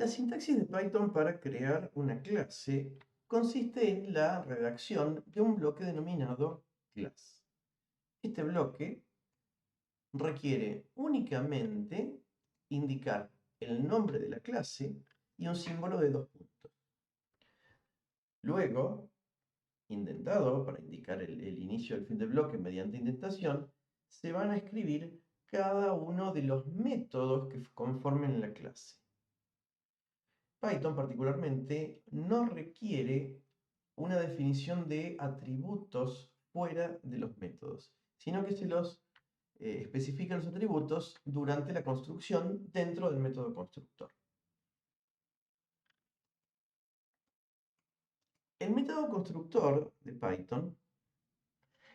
La sintaxis de Python para crear una clase consiste en la redacción de un bloque denominado class. Este bloque requiere únicamente indicar el nombre de la clase y un símbolo de 2 puntos. Luego, indentado para indicar el inicio y el fin del bloque mediante indentación, se van a escribir cada uno de los métodos que conformen la clase. Python particularmente no requiere una definición de atributos fuera de los métodos, sino que se los especifica los atributos durante la construcción dentro del método constructor. El método constructor de Python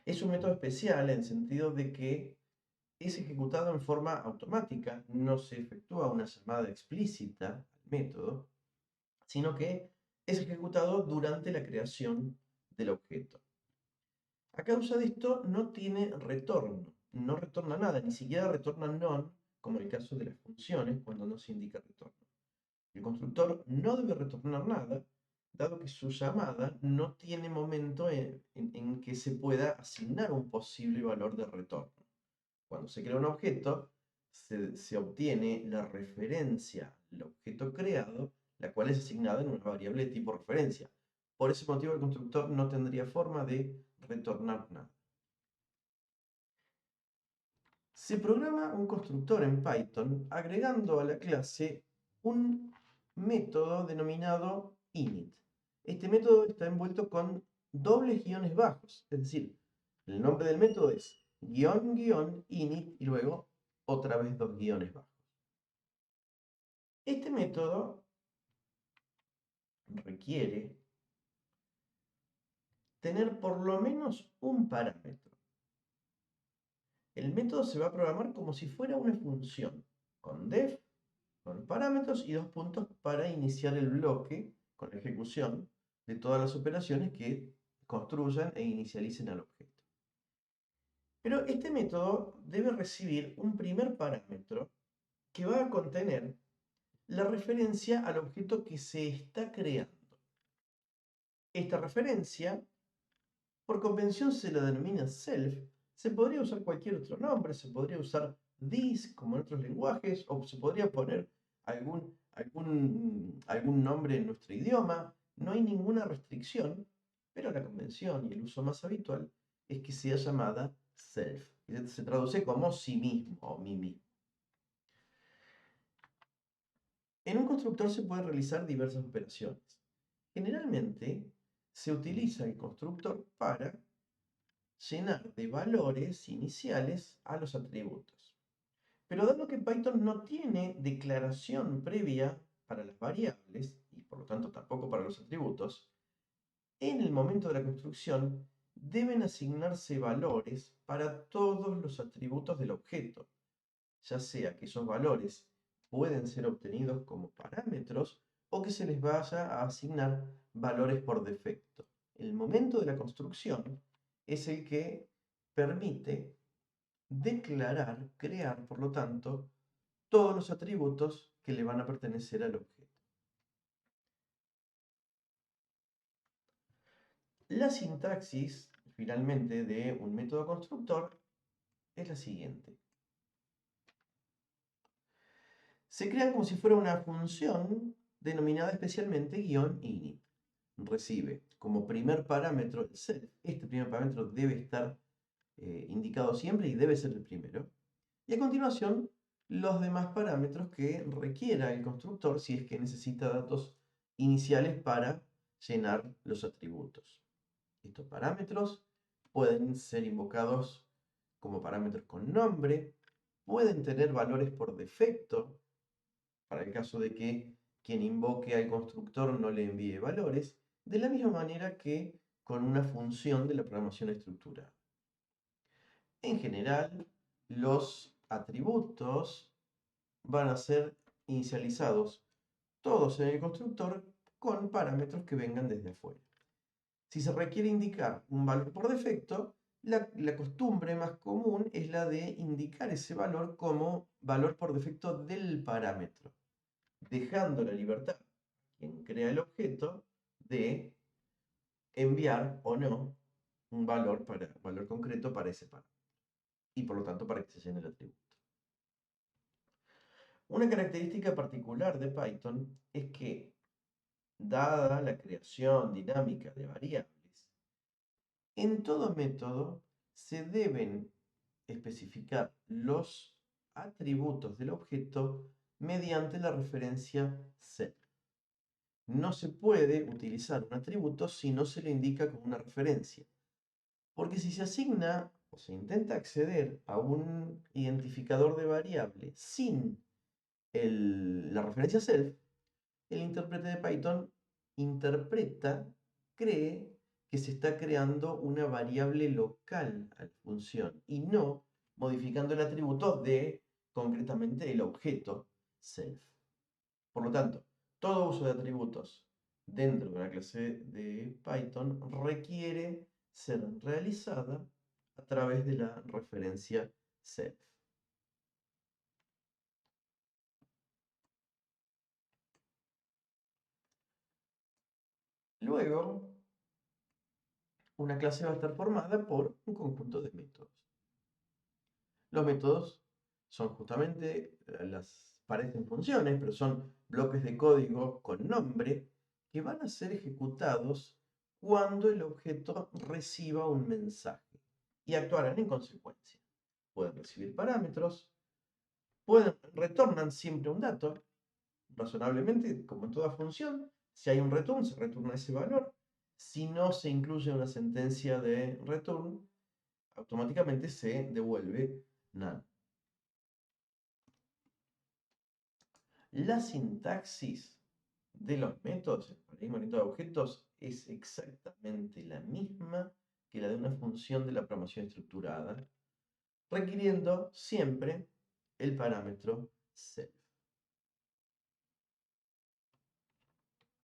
es un método especial en el sentido de que es ejecutado en forma automática, no se efectúa una llamada explícita al método, sino que es ejecutado durante la creación del objeto. A causa de esto no tiene retorno, no retorna nada, ni siquiera retorna none, como el caso de las funciones cuando no se indica retorno. El constructor no debe retornar nada, dado que su llamada no tiene momento en que se pueda asignar un posible valor de retorno. Cuando se crea un objeto, se obtiene la referencia al objeto creado, la cual es asignada en una variable de tipo referencia. Por ese motivo el constructor no tendría forma de retornar nada. Se programa un constructor en Python agregando a la clase un método denominado init. Este método está envuelto con dobles guiones bajos, es decir, el nombre del método es init y luego otra vez 2 guiones bajos. Este método requiere tener por lo menos un parámetro. El método se va a programar como si fuera una función, con def, con parámetros y 2 puntos para iniciar el bloque con la ejecución de todas las operaciones que construyan e inicialicen al objeto. Pero este método debe recibir un primer parámetro que va a contener la referencia al objeto que se está creando. Esta referencia, por convención se la denomina self, se podría usar cualquier otro nombre, se podría usar this como en otros lenguajes, o se podría poner algún nombre en nuestro idioma. No hay ninguna restricción, pero la convención y el uso más habitual es que sea llamada self. Y se traduce como sí mismo o mí mismo. En un constructor se pueden realizar diversas operaciones. Generalmente se utiliza el constructor para llenar de valores iniciales a los atributos. Pero dado que Python no tiene declaración previa para las variables, y por lo tanto tampoco para los atributos, en el momento de la construcción deben asignarse valores para todos los atributos del objeto, ya sea que esos valores pueden ser obtenidos como parámetros o que se les vaya a asignar valores por defecto. El momento de la construcción es el que permite declarar, crear, por lo tanto, todos los atributos que le van a pertenecer al objeto. La sintaxis, finalmente, de un método constructor es la siguiente. Se crean como si fuera una función denominada especialmente "init". Recibe como primer parámetro el self. Este primer parámetro debe estar indicado siempre y debe ser el primero. Y a continuación, los demás parámetros que requiera el constructor si es que necesita datos iniciales para llenar los atributos. Estos parámetros pueden ser invocados como parámetros con nombre, pueden tener valores por defecto, para el caso de que quien invoque al constructor no le envíe valores, de la misma manera que con una función de la programación estructurada. En general, los atributos van a ser inicializados todos en el constructor con parámetros que vengan desde afuera. Si se requiere indicar un valor por defecto, la costumbre más común es la de indicar ese valor como valor por defecto del parámetro. dejando la libertad a quien crea el objeto de enviar o no un valor concreto para ese parámetro y por lo tanto para que se llene el atributo. Una característica particular de Python es que, dada la creación dinámica de variables, en todo método se deben especificar los atributos del objeto mediante la referencia self. No se puede utilizar un atributo si no se lo indica con una referencia, porque si se asigna o se intenta acceder a un identificador de variable sin la referencia self, el intérprete de Python cree que se está creando una variable local a la función y no modificando el atributo de, concretamente, el objeto self. Por lo tanto, todo uso de atributos dentro de una clase de Python requiere ser realizada a través de la referencia self. Luego, una clase va a estar formada por un conjunto de métodos. Los métodos son justamente, parecen funciones, pero son bloques de código con nombre que van a ser ejecutados cuando el objeto reciba un mensaje y actuarán en consecuencia. Pueden recibir parámetros, retornan siempre un dato, razonablemente, como en toda función. Si hay un return, se retorna ese valor. Si no se incluye una sentencia de return, automáticamente se devuelve none. La sintaxis de los métodos, el paradigma orientado a objetos, es exactamente la misma que la de una función de la programación estructurada, requiriendo siempre el parámetro self.